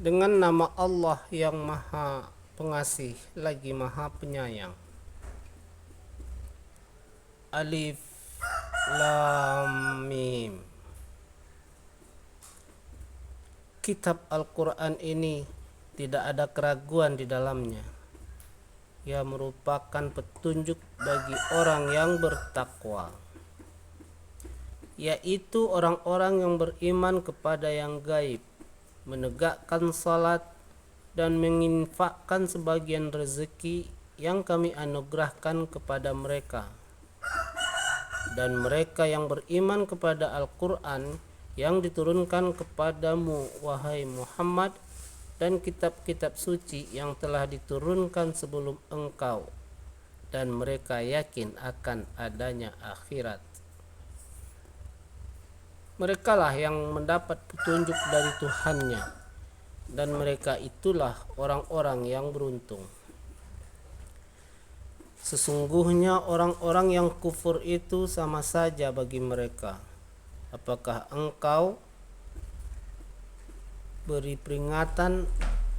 Dengan nama Allah yang Maha Pengasih lagi Maha Penyayang. Alif Lam Mim. Kitab Al-Quran ini tidak ada keraguan di dalamnya. Ia merupakan petunjuk bagi orang yang bertakwa, yaitu orang-orang yang beriman kepada yang gaib, menegakkan salat, dan menginfakkan sebagian rezeki yang kami anugerahkan kepada mereka. Dan mereka yang beriman kepada Al-Quran yang diturunkan kepadamu, wahai Muhammad, dan kitab-kitab suci yang telah diturunkan sebelum engkau, dan mereka yakin akan adanya akhirat. Merekalah yang mendapat petunjuk dari Tuhannya, dan mereka itulah orang-orang yang beruntung. Sesungguhnya orang-orang yang kufur itu sama saja bagi mereka. Apakah engkau beri peringatan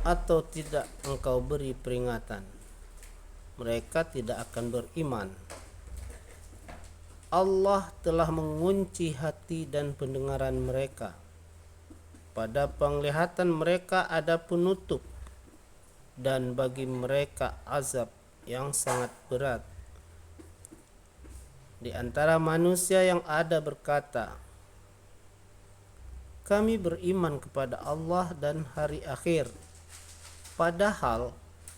atau tidak engkau beri peringatan? Mereka tidak akan beriman. Allah telah mengunci hati dan pendengaran mereka. Pada penglihatan mereka ada penutup, dan bagi mereka azab yang sangat berat. Di antara manusia yang ada berkata, kami beriman kepada Allah dan hari akhir, padahal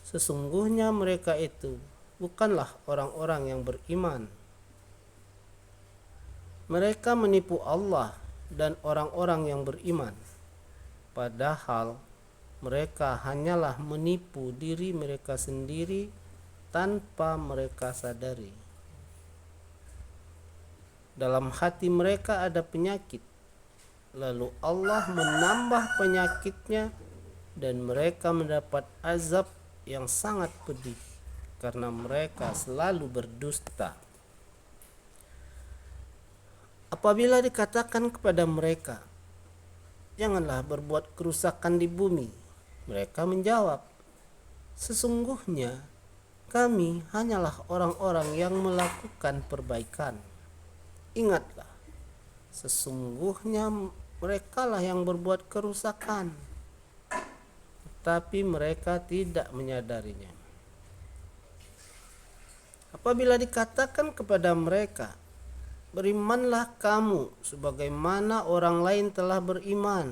sesungguhnya mereka itu bukanlah orang-orang yang beriman. Mereka menipu Allah dan orang-orang yang beriman, padahal mereka hanyalah menipu diri mereka sendiri tanpa mereka sadari. Dalam hati mereka ada penyakit, lalu Allah menambah penyakitnya, dan mereka mendapat azab yang sangat pedih karena mereka selalu berdusta. Apabila dikatakan kepada mereka, janganlah berbuat kerusakan di bumi, mereka menjawab, sesungguhnya kami hanyalah orang-orang yang melakukan perbaikan. Ingatlah, sesungguhnya merekalah yang berbuat kerusakan, tetapi mereka tidak menyadarinya. Apabila dikatakan kepada mereka, berimanlah kamu sebagaimana orang lain telah beriman,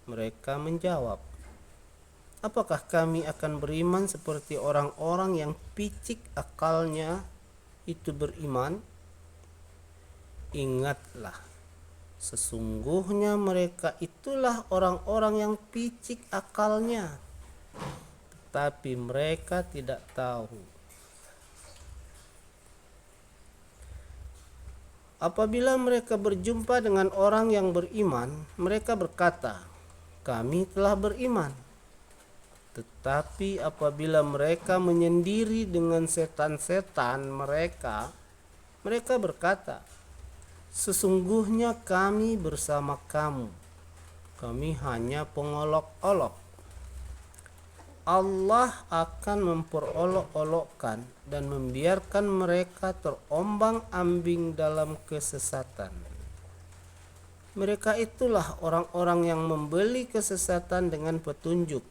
mereka menjawab, apakah kami akan beriman seperti orang-orang yang picik akalnya itu beriman? Ingatlah, sesungguhnya mereka itulah orang-orang yang picik akalnya, tetapi mereka tidak tahu. Apabila mereka berjumpa dengan orang yang beriman, mereka berkata, kami telah beriman. Tetapi apabila mereka menyendiri dengan setan-setan mereka, mereka berkata, sesungguhnya kami bersama kamu, kami hanya pengolok-olok. Allah akan memperolok-olokkan dan membiarkan mereka terombang-ambing dalam kesesatan. Mereka itulah orang-orang yang membeli kesesatan dengan petunjuk,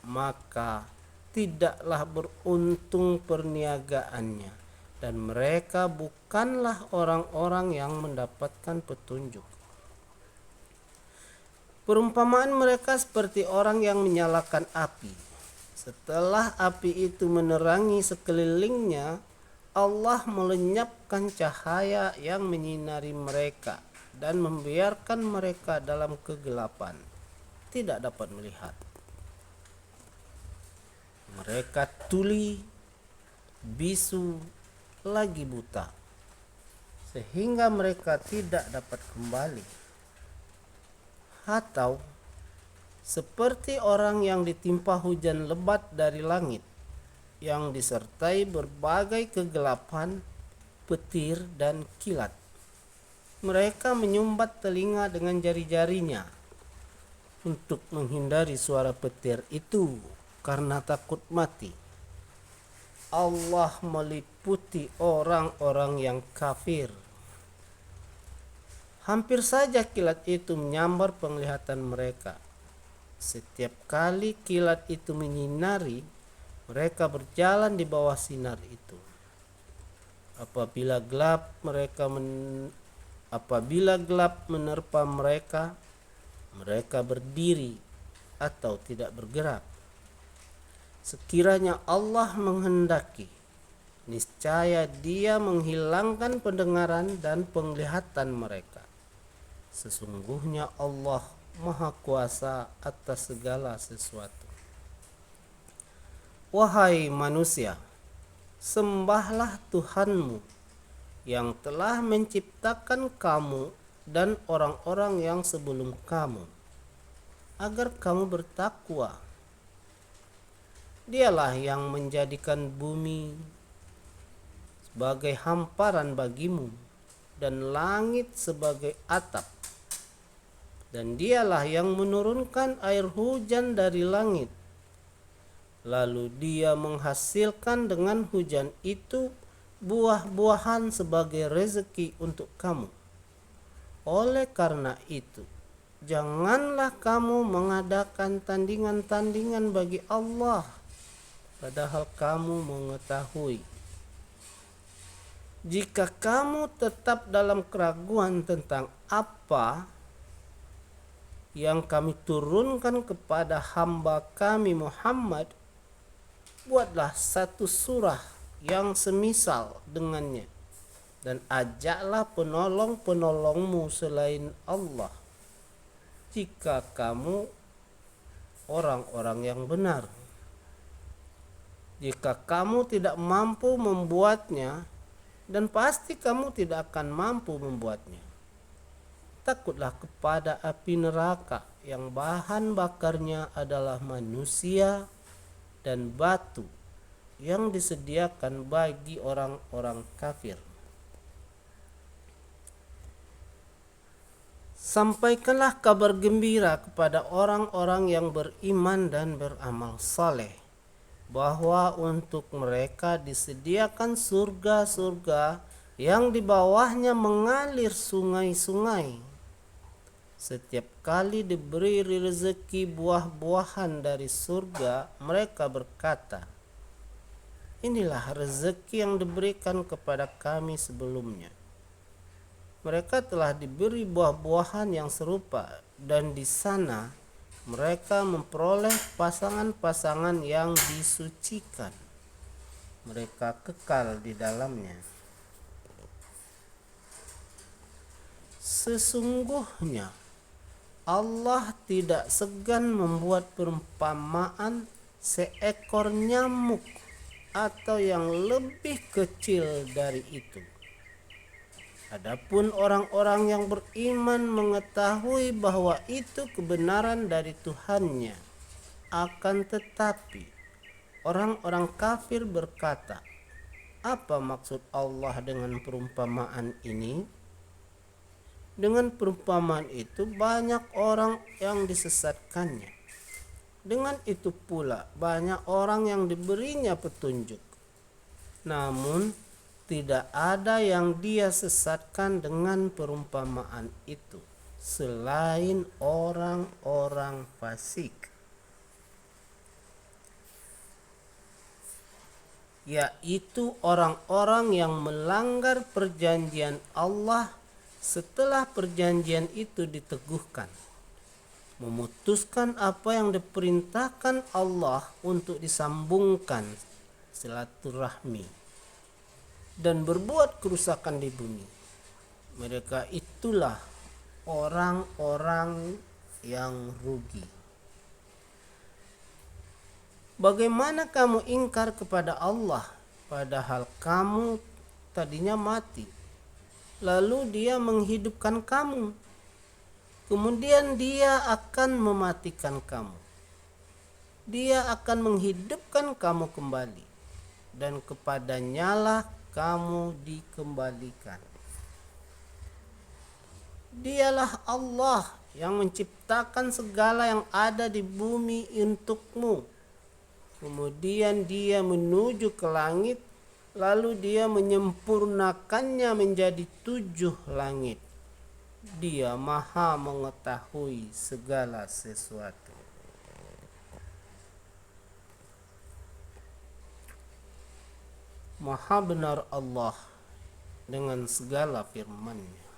maka tidaklah beruntung perniagaannya, dan mereka bukanlah orang-orang yang mendapatkan petunjuk. Perumpamaan mereka seperti orang yang menyalakan api. Setelah api itu menerangi sekelilingnya, Allah melenyapkan cahaya yang menyinari mereka dan membiarkan mereka dalam kegelapan, tidak dapat melihat. Mereka tuli, bisu, lagi buta, sehingga mereka tidak dapat kembali. Atau seperti orang yang ditimpa hujan lebat dari langit, yang disertai berbagai kegelapan, petir, dan kilat. Mereka menyumbat telinga dengan jari-jarinya, untuk menghindari suara petir itu karena takut mati. Allah meliputi orang-orang yang kafir. Hampir saja kilat itu menyambar penglihatan mereka. Setiap kali kilat itu menyinari, mereka berjalan di bawah sinar itu. Apabila gelap menerpa mereka, mereka berdiri atau tidak bergerak. Sekiranya Allah menghendaki, niscaya Dia menghilangkan pendengaran dan penglihatan mereka. Sesungguhnya Allah Maha Kuasa atas segala sesuatu. Wahai manusia, sembahlah Tuhanmu yang telah menciptakan kamu dan orang-orang yang sebelum kamu, agar kamu bertakwa. Dialah yang menjadikan bumi sebagai hamparan bagimu dan langit sebagai atap. Dan Dialah yang menurunkan air hujan dari langit. Lalu Dia menghasilkan dengan hujan itu buah-buahan sebagai rezeki untuk kamu. Oleh karena itu, janganlah kamu mengadakan tandingan-tandingan bagi Allah, padahal kamu mengetahui. Jika kamu tetap dalam keraguan tentang apa yang kami turunkan kepada hamba kami Muhammad, buatlah satu surah yang semisal dengannya dan ajaklah penolong-penolongmu selain Allah jika kamu orang-orang yang benar. Jika kamu tidak mampu membuatnya, dan pasti kamu tidak akan mampu membuatnya, takutlah kepada api neraka yang bahan bakarnya adalah manusia dan batu yang disediakan bagi orang-orang kafir. Sampaikanlah kabar gembira kepada orang-orang yang beriman dan beramal saleh, bahwa untuk mereka disediakan surga-surga yang di bawahnya mengalir sungai-sungai. Setiap kali diberi rezeki buah-buahan dari surga, mereka berkata, inilah rezeki yang diberikan kepada kami sebelumnya. Mereka telah diberi buah-buahan yang serupa, dan di sana mereka memperoleh pasangan-pasangan yang disucikan. Mereka kekal di dalamnya. Sesungguhnya Allah tidak segan membuat perumpamaan seekor nyamuk atau yang lebih kecil dari itu. Adapun orang-orang yang beriman mengetahui bahwa itu kebenaran dari Tuhannya. Akan tetapi orang-orang kafir berkata, apa maksud Allah dengan perumpamaan ini? Dengan perumpamaan itu banyak orang yang disesatkannya. Dengan itu pula banyak orang yang diberinya petunjuk. Namun tidak ada yang Dia sesatkan dengan perumpamaan itu selain orang-orang fasik, yaitu orang-orang yang melanggar perjanjian Allah setelah perjanjian itu diteguhkan, memutuskan apa yang diperintahkan Allah untuk disambungkan silaturahmi, dan berbuat kerusakan di bumi. Mereka itulah orang-orang yang rugi. Bagaimana kamu ingkar kepada Allah padahal kamu tadinya mati, lalu Dia menghidupkan kamu, kemudian Dia akan mematikan kamu. Dia akan menghidupkan kamu kembali, dan kepadanyalah kamu dikembalikan. Dialah Allah yang menciptakan segala yang ada di bumi untukmu. Kemudian dia menuju ke langit, lalu dia menyempurnakannya menjadi 7 langit. Dia maha mengetahui segala sesuatu. Maha benar Allah dengan segala firman-Nya.